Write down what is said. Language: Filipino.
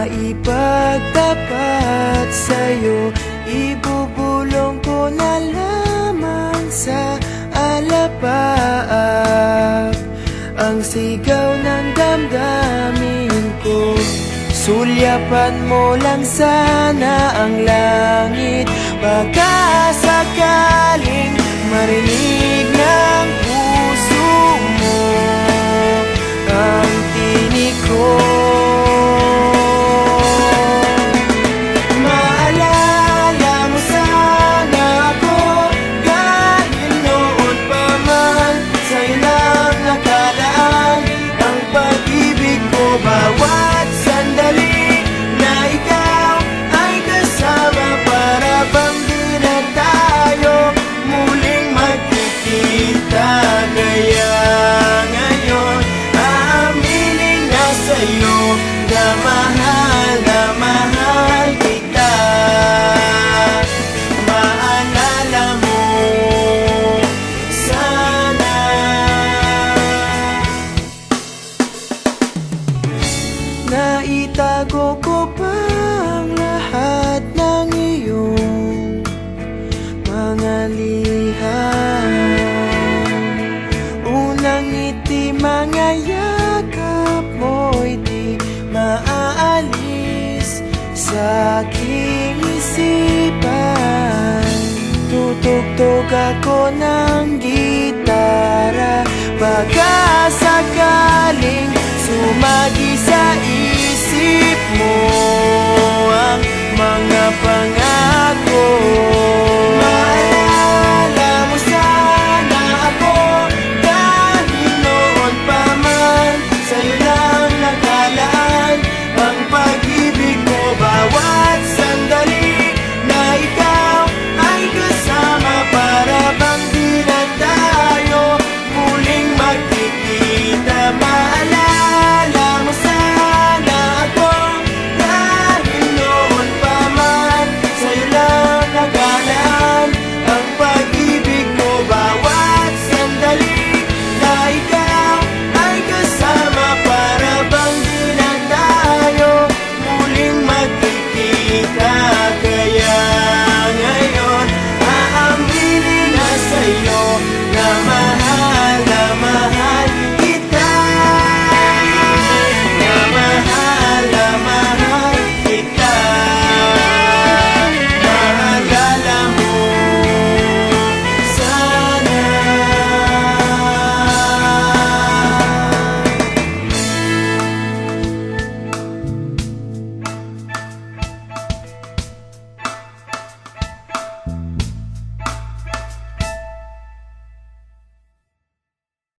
maipagtapat sa'yo. Ibubulong ko na lamang sa alapaap ang sigaw ng damdamin ko. Sulyapan mo lang sana ang langit, baka sakaling marinig ng puso mo ang tinig ko. Maalala mo sana ako dahil noon pa man sa'yo lang nakalaan ang pag-ibig ko. Bawat sandali na ikaw ay kasama, para bang di na tayo muling magkikita. Kaya ngayon aaminin na sa'yo na mahal kita. Maalala mo sana. Naitago ko pa ang lahat ng iyong mga liham. Unang ngiti, mga yakap mo'y di maaalis sa aking isipan. Tutugtog ako ng gitara, baka